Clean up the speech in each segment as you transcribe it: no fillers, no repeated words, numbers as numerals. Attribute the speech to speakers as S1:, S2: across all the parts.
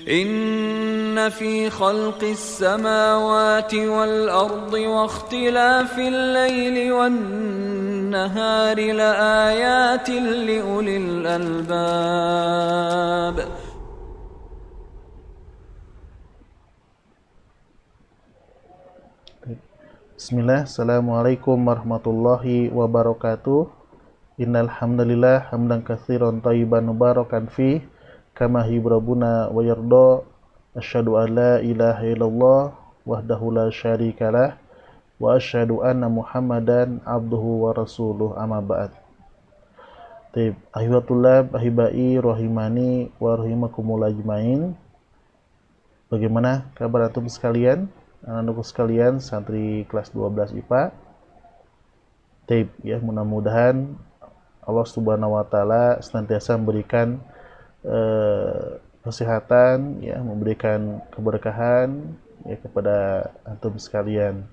S1: إن في خلق السماوات والأرض واختلاف الليل والنهار لآيات لأولي الألباب.
S2: Bismillah, Assalamualaikum warahmatullahi wabarakatuh. Innal hamdalillah hamdan katsiran thayyiban mubarakan fi kama yuhibbuna wa yarda. Asyhadu an la ilaha illallah wahdahu la syarikalah wa asyhadu anna Muhammadan abduhu wa rasuluh, amma ba'd. Taib, ahibatullah ahibai rahimani wa rahimakumullah ajmain. Bagaimana kabar antum sekalian? Anak-anakku sekalian, santri kelas 12 IPA. Taib, ya, mudah-mudahan Allah Subhanahu wa taala senantiasa memberikan kesehatan, ya, memberikan keberkahan, ya, kepada antum sekalian.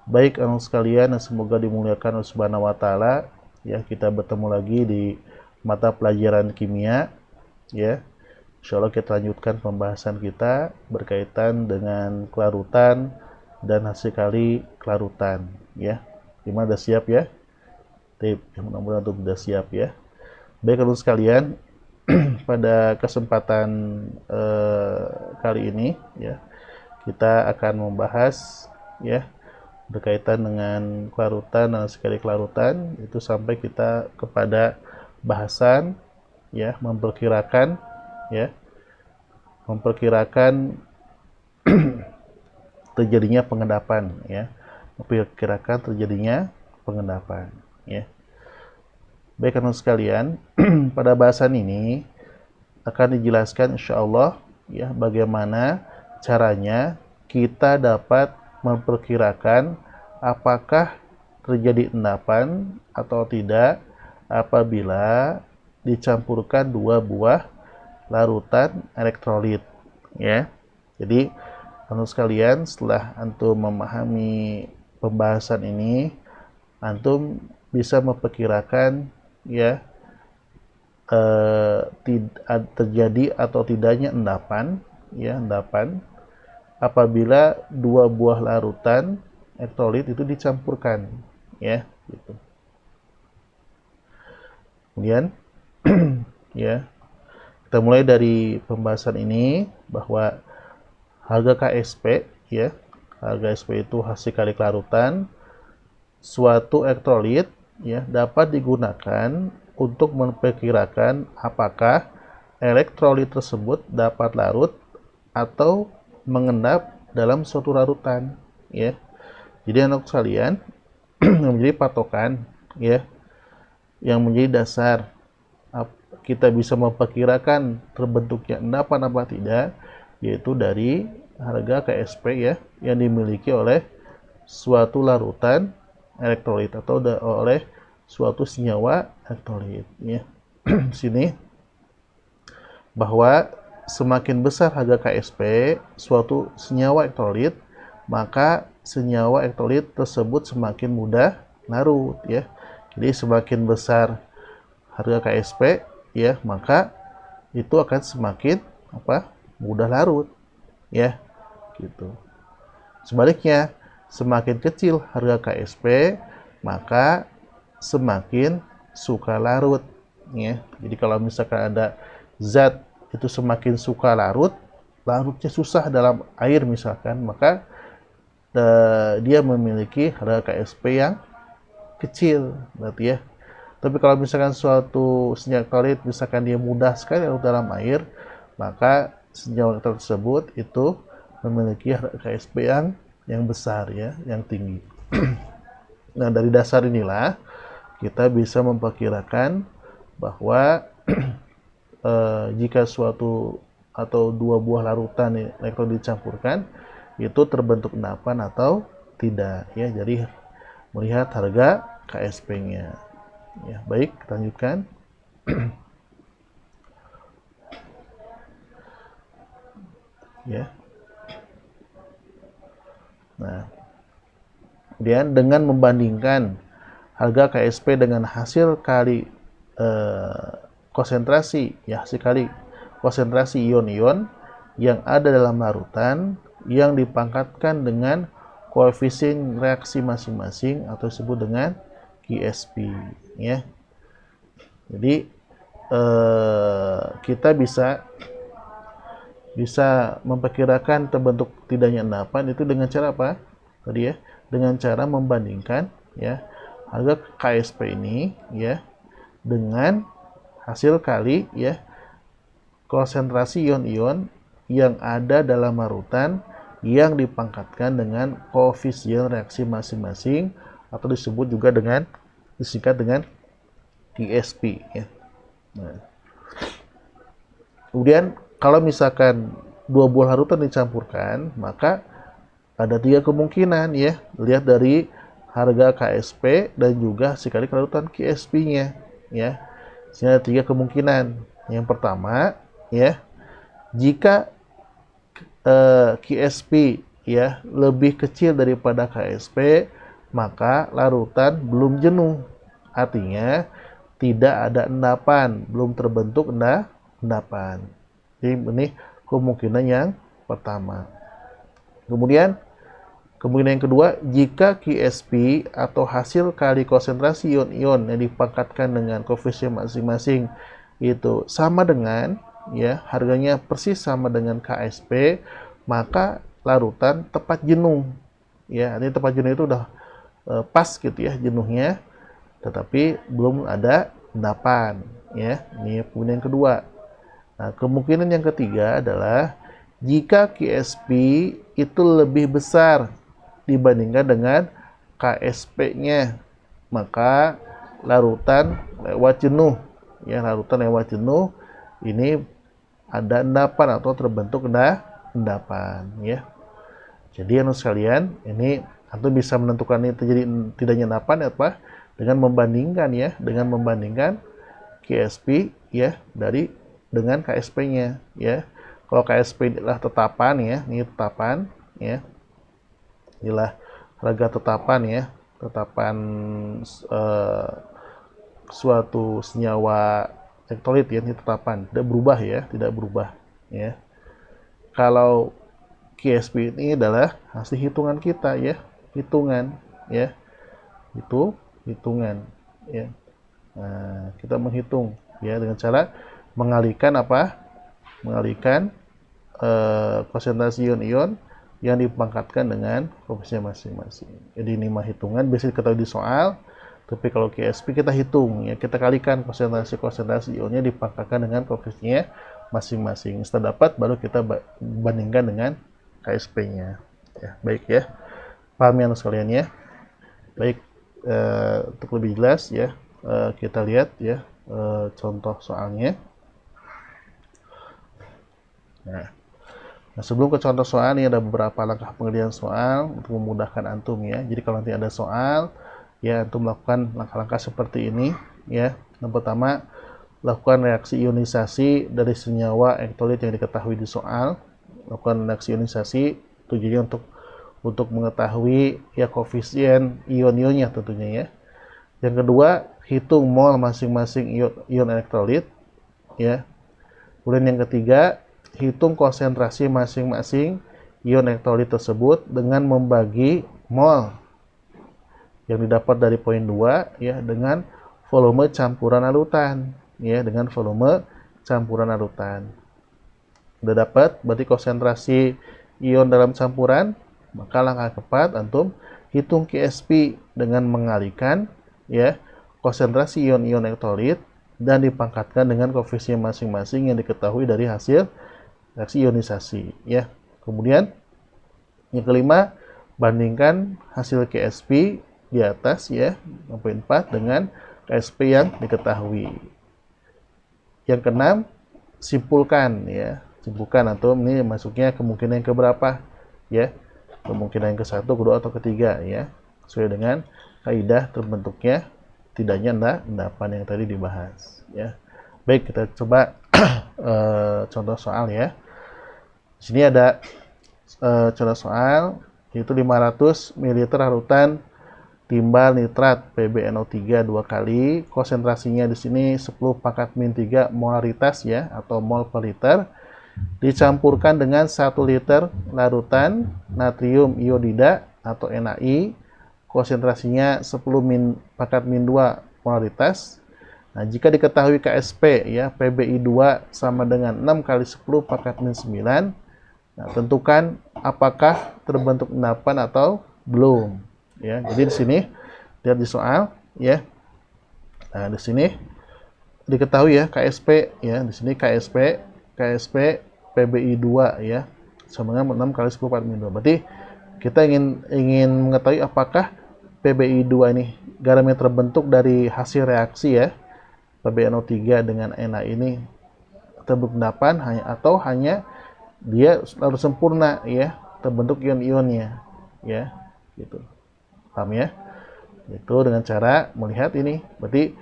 S2: Baik anak sekalian, semoga dimuliakan Allah Subhanahu wa taala, ya, kita bertemu lagi di mata pelajaran kimia, ya. Insyaallah kita lanjutkan pembahasan kita berkaitan dengan kelarutan dan hasil kali kelarutan, ya. Gimana, udah siap ya? Tip, mudah-mudahan untuk udah siap ya. Baik teman sekalian, pada kesempatan kali ini, ya, kita akan membahas, ya, berkaitan dengan kelarutan dan hasil kali kelarutan, itu sampai kita kepada bahasan, ya, memperkirakan terjadinya pengendapan, ya, memperkirakan terjadinya pengendapan, ya. Baik teman sekalian, pada bahasan ini akan dijelaskan insyaallah, ya, bagaimana caranya kita dapat memperkirakan apakah terjadi endapan atau tidak apabila dicampurkan dua buah larutan elektrolit, ya. Jadi teman sekalian, setelah antum memahami pembahasan ini, antum bisa memperkirakan, ya, terjadi atau tidaknya endapan, ya, endapan apabila dua buah larutan elektrolit itu dicampurkan, ya, gitu. Kemudian ya, kita mulai dari pembahasan ini bahwa harga KSP, ya, harga SP itu hasil kali kelarutan suatu elektrolit, ya, dapat digunakan untuk memperkirakan apakah elektrolit tersebut dapat larut atau mengendap dalam suatu larutan, ya. Jadi anak sekalian, yang menjadi patokan, ya, yang menjadi dasar kita bisa memperkirakan terbentuknya endapan apa tidak, yaitu dari harga KSP, ya, yang dimiliki oleh suatu larutan elektrolit atau oleh suatu senyawa elektrolit, ya. Sini bahwa semakin besar harga KSP suatu senyawa elektrolit, maka senyawa elektrolit tersebut semakin mudah larut, ya. Jadi semakin besar harga KSP, ya, maka itu akan semakin mudah larut, ya, gitu. Sebaliknya, semakin kecil harga KSP, maka semakin suka larut, ya. Jadi kalau misalkan ada zat itu semakin suka larut, larutnya susah dalam air misalkan, maka dia memiliki harga KSP yang kecil, berarti, ya. Tapi kalau misalkan suatu senyawa elektrolit misalkan dia mudah sekali larut dalam air, maka senyawa elektrolit tersebut itu memiliki KSP yang besar, ya, yang tinggi. Nah, dari dasar inilah kita bisa memperkirakan bahwa jika suatu atau dua buah larutan elektrolit dicampurkan, itu terbentuk endapan atau tidak, ya. Jadi melihat harga KSP-nya. Ya, baik, kita lanjutkan. Ya. Nah, kemudian dengan membandingkan harga KSP dengan hasil kali konsentrasi, ya, hasil kali konsentrasi ion-ion yang ada dalam larutan yang dipangkatkan dengan koefisien reaksi masing-masing atau disebut dengan QSP, ya. Jadi kita bisa memperkirakan terbentuk tidaknya endapan itu dengan cara apa? Tadi ya, dengan cara membandingkan ya harga KSP ini ya dengan hasil kali ya konsentrasi ion-ion yang ada dalam larutan yang dipangkatkan dengan koefisien reaksi masing-masing atau disebut juga dengan disingkat dengan QSP ya. Nah, kemudian kalau misalkan dua buah larutan dicampurkan, maka ada 3 kemungkinan ya. Lihat dari harga KSP dan juga sekali larutan QSP-nya ya. Sini ada 3 kemungkinan. Yang pertama ya, jika QSP ya lebih kecil daripada KSP, maka larutan belum jenuh. Artinya tidak ada endapan, belum terbentuk endapan. Jadi ini kemungkinan yang pertama. Kemudian kemungkinan yang kedua, jika QSP atau hasil kali konsentrasi ion-ion yang dipangkatkan dengan koefisien masing-masing itu sama dengan ya harganya persis sama dengan KSP, maka larutan tepat jenuh. Ya, ini tepat jenuh itu udah pas gitu ya jenuhnya, tetapi belum ada endapan. Ya, ini kemungkinan yang kedua. Nah, kemungkinan yang ketiga adalah jika QSP itu lebih besar dibandingkan dengan KSP-nya, maka larutan lewat jenuh. Ya, larutan lewat jenuh ini ada endapan atau terbentuk endapan. Ya. Jadi anak sekalian, ini antum bisa menentukan ini terjadi tidaknya endapan apa? Dengan membandingkan ya, dengan membandingkan QSP ya dengan KSP-nya ya. Kalau KSP adalah tetapan ya, ini tetapan ya. Inilah harga tetapan ya, tetapan suatu senyawa elektrolit ya, ini tetapan, tidak berubah ya, tidak berubah ya. Kalau QSP ini adalah hasil hitungan kita ya, hitungan ya. Itu hitungan ya. Nah, kita menghitung ya dengan cara mengalihkan konsentrasi ion-ion yang dipangkatkan dengan koefisien masing-masing. Jadi ini mah hitungan bisa diketahui di soal, tapi kalau QSP kita hitung ya, kita kalikan konsentrasi ionnya dipangkatkan dengan koefisiennya masing-masing. Setelah dapat baru kita bandingkan dengan KSP-nya. Ya, baik ya. Paham ya sekalian ya. Baik, untuk lebih jelas ya, kita lihat ya contoh soalnya. Nah, sebelum ke contoh soal ini ada beberapa langkah pengerjaan soal untuk memudahkan antum ya. Jadi kalau nanti ada soal ya antum melakukan langkah-langkah seperti ini ya. Yang pertama, lakukan reaksi ionisasi dari senyawa elektrolit yang diketahui di soal. Lakukan reaksi ionisasi tujuannya untuk mengetahui ya koefisien ion-ionnya tentunya ya. Yang kedua, hitung mol masing-masing ion elektrolit ya. Kemudian yang ketiga, hitung konsentrasi masing-masing ion elektrolit tersebut dengan membagi mol yang didapat dari poin 2 ya dengan volume campuran larutan ya, dengan volume campuran larutan. Sudah dapat berarti konsentrasi ion dalam campuran, maka langkah keempat antum hitung QSP dengan mengalihkan ya konsentrasi ion-ion elektrolit dan dipangkatkan dengan koefisien masing-masing yang diketahui dari hasil reaksi ionisasi ya. Kemudian yang kelima, bandingkan hasil QSP di atas ya, poin 4 dengan KSP yang diketahui. Yang keenam, simpulkan ya. Simpulkan atau ini masuknya kemungkinan yang keberapa ya? Kemungkinan yang ke-1, kedua atau ketiga ya. Sesuai dengan kaidah terbentuknya tidaknya endapan yang tadi dibahas ya. Baik, kita coba contoh soal ya. Di sini ada contoh soal yaitu 500 ml larutan timbal nitrat PbNO3 2 kali. Konsentrasinya di sini 10⁻³ molaritas ya atau mol per liter dicampurkan dengan 1 liter larutan natrium iodida atau NaI, konsentrasinya 10⁻²2 molaritas. Nah, jika diketahui KSP ya, PbI2 sama dengan 6 kali 10⁻⁹. Nah, tentukan apakah terbentuk endapan atau belum ya. Jadi di sini lihat di soal ya. Nah, di sini diketahui ya KSP ya, di sini KSP PbI2 ya sama dengan 6 kali 10⁻². Berarti kita ingin mengetahui apakah PbI2 ini garam yang terbentuk dari hasil reaksi ya, PbNO3 dengan Na ini terbentuk endapan atau hanya dia harus sempurna ya, terbentuk ion-ionnya ya, gitu. Paham ya? Itu dengan cara melihat ini. Berarti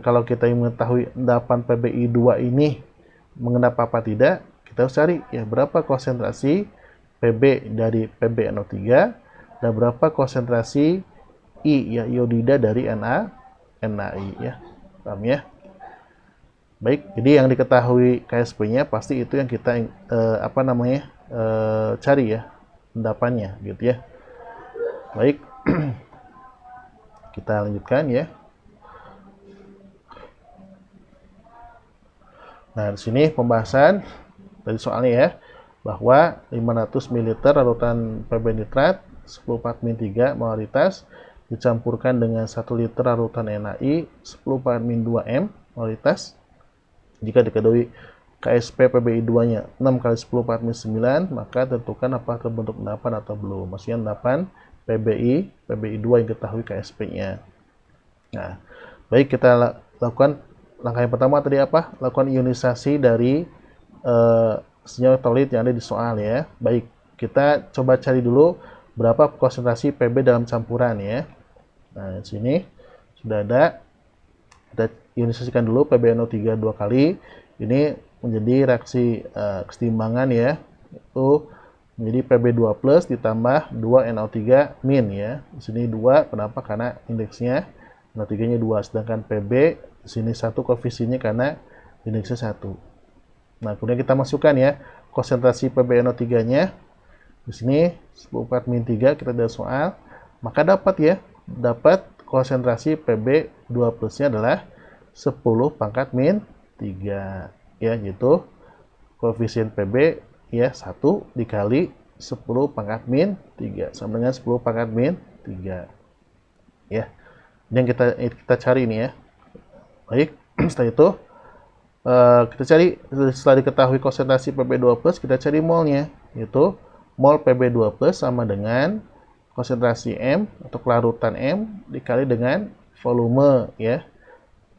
S2: kalau kita ingin mengetahui endapan PbI2 ini mengendap apa tidak, kita harus cari ya berapa konsentrasi Pb dari PbNO3 dan berapa konsentrasi I ya, iodida dari NaI ya. Paham ya? Baik, jadi yang diketahui KSP-nya pasti itu yang kita cari ya, endapannya gitu ya. Baik. Kita lanjutkan ya. Nah, di sini pembahasan dari soalnya ya, bahwa 500 ml larutan Pb nitrat 10⁻³ molaritas dicampurkan dengan 1 liter larutan NaI 10⁻² m molaritas. Jika diketahui KSP PbI2-nya 6 kali 10⁻⁹, maka tentukan apakah terbentuk endapan atau belum. Maksudnya endapan PbI2 yang diketahui KSP-nya. Nah, baik, kita lakukan langkah yang pertama tadi apa? Lakukan ionisasi dari senyawa elektrolit yang ada di soal ya. Baik, kita coba cari dulu berapa konsentrasi Pb dalam campuran ya. Nah, di sini sudah ada. Kita ionisasikan dulu PbNO3 2 kali. Ini menjadi reaksi kesetimbangan ya. Itu menjadi Pb2+ ditambah 2 NO3- ya. Di sini 2, kenapa? Karena indeksnya NO3-nya 2, sedangkan Pb di sini 1 koefisiennya karena indeksnya 1. Nah, kemudian kita masukkan ya konsentrasi PbNO3-nya. Di sini 10⁻³ kita ada soal, maka dapat konsentrasi Pb2+-nya adalah 10⁻³ ya, gitu. Koefisien Pb ya 1 dikali 10⁻³ sama dengan 10⁻³ ya. Ini yang kita cari ini ya. Baik, setelah itu kita cari, setelah diketahui konsentrasi Pb2+, kita cari molnya, yaitu mol Pb2+ sama dengan konsentrasi M atau kelarutan M dikali dengan volume ya.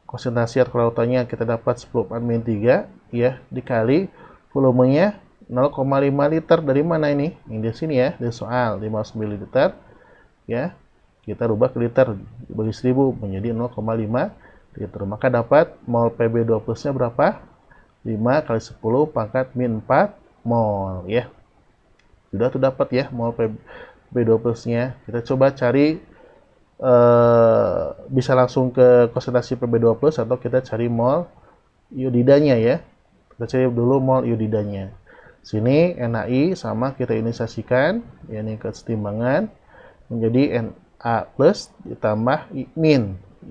S2: Konsentrasi atau kelarutannya kita dapat 10⁻³ ya, dikali volumenya 0,5 liter. Dari mana ini? Ini di sini ya, di soal 500 ml ya. Kita rubah ke liter, bagi 1000 menjadi 0,5 liter. Maka dapat mol Pb2+-nya berapa? 5 kali 10⁻⁴ mol ya. Sudah tuh dapat ya mol Pb2+-nya. Kita coba cari bisa langsung ke konsentrasi Pb2+ atau kita cari mol iodidanya ya. Kita cari dulu mol iodidanya. Sini NaI sama kita ionisasikan, ya, ini kesetimbangan menjadi Na+ ditambah I-.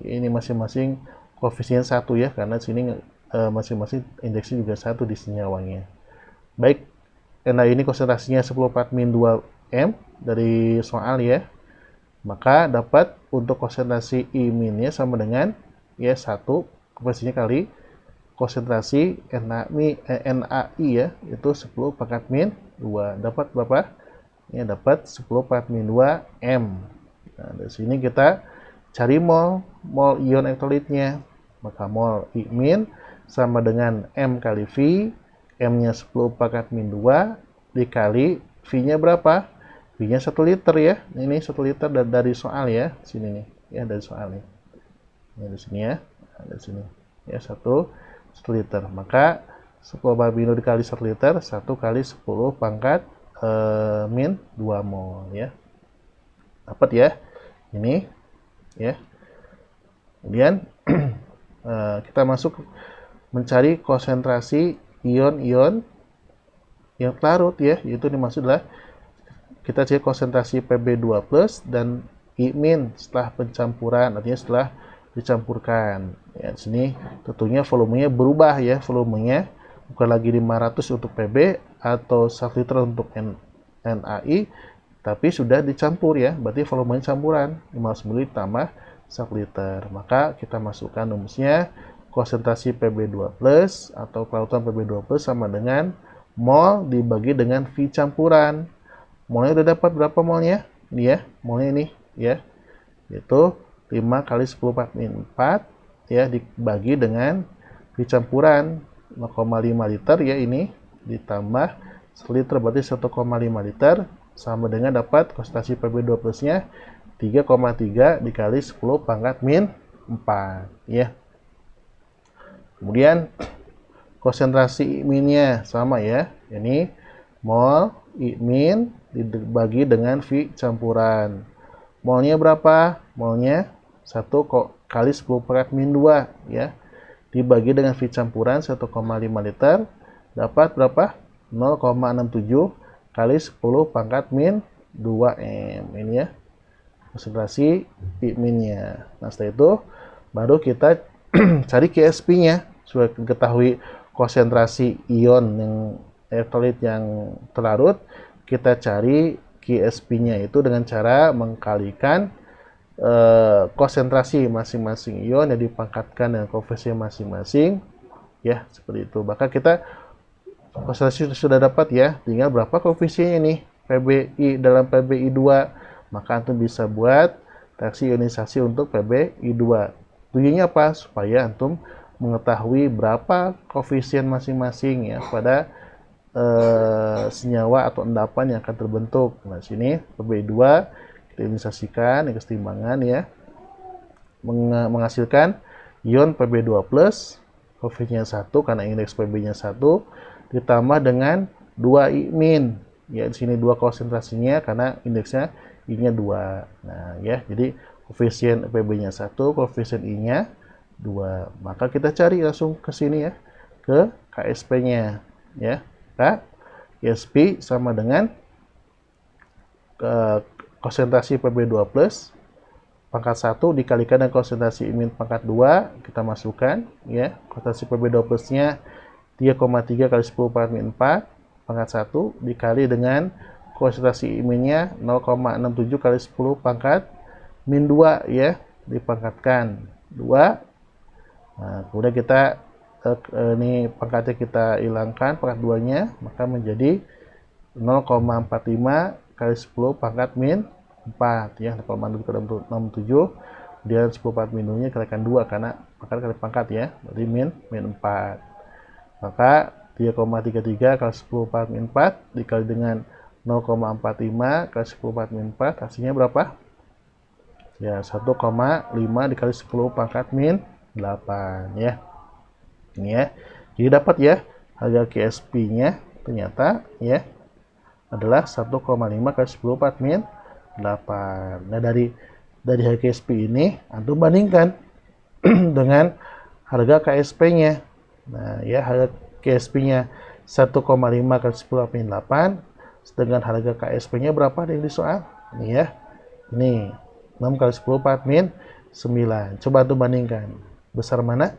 S2: Ini masing-masing koefisien 1 ya, karena sini masing-masing indeksnya juga 1 di senyawanya. Baik, Na ini konsentrasinya 10⁻² m dari soal ya. Maka dapat untuk konsentrasi I-nya sama dengan ya 1 koefisiennya kali konsentrasi NaI ya, itu 10⁻². Dapat berapa? Ya, dapat 10⁻² m. Nah, dari sini kita cari mol ion elektrolitnya. Maka mol I- sama dengan M kali V, M-nya 10⁻² dikali V-nya berapa? V-nya 1 liter ya. Ini 1 liter dari soal ya. Sini nih, ya dari soal nih. Ya, di sini ya. Ada sini. Ya, 1 liter. Maka 10⁻² dikali 1 liter, 1 kali 10⁻²2 mol ya. Dapat ya. Ini ya. Kemudian kita masuk mencari konsentrasi ion-ion yang larut ya, yaitu dimaksud adalah kita cari konsentrasi Pb2+ dan I min setelah pencampuran, artinya setelah dicampurkan. Ya, di sini tentunya volumenya berubah ya, volumenya bukan lagi 500 untuk Pb atau 1 liter untuk NaI, tapi sudah dicampur ya, berarti volumenya campuran 500 ml tambah 1 liter. Maka kita masukkan rumusnya, konsentrasi Pb2+ atau kelautan Pb2+ sama dengan mol dibagi dengan V campuran. Molnya udah dapat berapa molnya? Ini ya, molnya ini ya. Yaitu 5 kali 10⁴ ya dibagi dengan V campuran 0,5 liter ya, ini ditambah 1 liter berarti 1,5 liter sama dengan dapat konsentrasi Pb2+-nya 3,3 dikali 10⁴ ya. Kemudian konsentrasi I min-nya sama ya. Ini mol I min dibagi dengan V campuran. Molnya berapa? Molnya 1 kali 10⁻², ya. Dibagi dengan V campuran 1,5 liter, dapat berapa? 0,67 kali 10⁻²m. Ini ya, konsentrasi I min-nya. Nah, setelah itu baru kita cari QSP-nya. Sudah ketahui konsentrasi ion yang elektrolit yang terlarut, kita cari QSP-nya itu dengan cara mengkalikan konsentrasi masing-masing ion yang dipangkatkan dengan koefisien masing-masing, ya seperti itu. Maka kita konsentrasi sudah dapat ya, tinggal berapa koefisiennya nih PbI dalam PbI2, maka antum bisa buat reaksi ionisasi untuk PbI2. Tujuannya apa? Supaya antum mengetahui berapa koefisien masing-masing ya pada senyawa atau endapan yang akan terbentuk. Nah, sini PbI2 kita ionisasikan dengan keseimbangan ya, menghasilkan ion Pb2+, koefisiennya 1 karena indeks Pb-nya 1, ditambah dengan 2 I min. Ya, di sini 2 konsentrasinya karena indeksnya I-nya 2. Nah, ya, jadi koefisien Pb-nya 1, koefisien I-nya 2. Maka kita cari langsung ke sini ya, ke KSP-nya ya. KSP sama dengan konsentrasi Pb2+ pangkat 1 dikalikan dengan konsentrasi I min pangkat 2, kita masukkan ya. Konsentrasi Pb2+-nya 3,3 kali 10⁴ pangkat 1 dikali dengan konsentrasi I min-nya 0,67 kali 10⁻² ya, dipangkatkan 2. Nah, kemudian kita ini pangkatnya kita hilangkan pangkat 2-nya, maka menjadi 0,45 kali 10⁻⁴ ya, 0,67, kemudian 10⁻⁻-nya kalikan 2 karena pangkat kali pangkat ya, berarti min 4. Maka 3,33 kali 10⁻⁴ dikali dengan 0,45 kali 10⁻⁴, hasilnya berapa? Ya, 1,5 dikali 10⁻⁸ ya. Ini ya. Jadi dapat ya, harga QSP-nya ternyata ya adalah 1,5 kali 10⁻⁸. Nah, dari harga QSP ini antum bandingkan dengan harga KSP-nya. Nah, ya, harga KSP-nya 1,5 kali 10⁻⁸, sedangkan harga KSP-nya berapa di soal? Ini ya. Ini 6 kali 10⁻⁹. Coba antum bandingkan. Besar mana?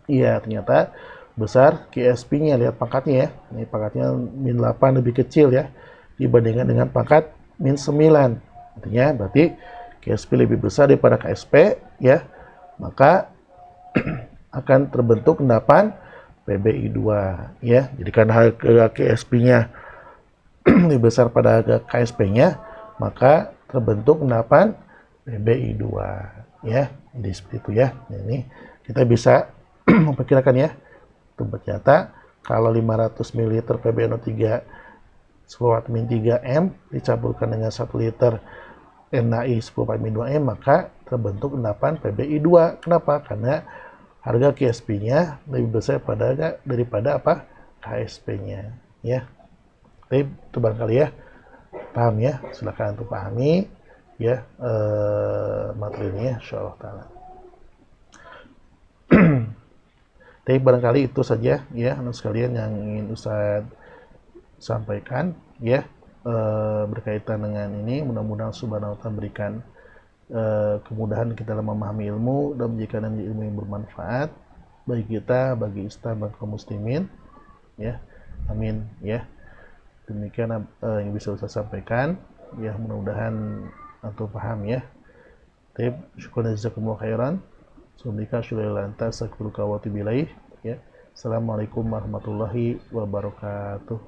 S2: Iya, ternyata besar QSP-nya. Lihat pangkatnya ya. Ini pangkatnya min 8 lebih kecil ya, dibandingkan dengan pangkat min 9. Artinya berarti QSP lebih besar daripada KSP ya. Maka akan terbentuk endapan PbI2 ya. Jadi karena harga QSP-nya lebih besar pada harga KSP-nya, maka terbentuk endapan PbI2 ya. Jadi seperti itu ya. Nah, ini kita bisa memperkirakan ya. Ternyata kalau 500 ml PbNO3 10⁻⁻3m dicampurkan dengan 1 liter NaI 10⁻⁻2m, maka terbentuk endapan PbI2. Kenapa? Karena harga QSP-nya lebih besar daripada apa? KSP-nya ya. Tapi itu barangkali ya paham ya. Silakan untuk pahami ya materinya insyaallah taala. Tapi barangkali itu saja ya anak sekalian yang ingin Ustaz sampaikan ya, berkaitan dengan ini. Mudah-mudahan Subhanahu wa Ta'ala berikan kemudahan kita dalam memahami ilmu dan menjadikan ilmu yang bermanfaat bagi kita, bagi Islam dan kaum muslimin ya. Amin ya. Demikian yang bisa saya sampaikan ya, mudah-mudahan antum paham ya. Baik, syukran jazakumullah khairan. Subhanaka syukurila anta astaghfiruka wa atubu ilaik ya. Assalamualaikum warahmatullahi wabarakatuh.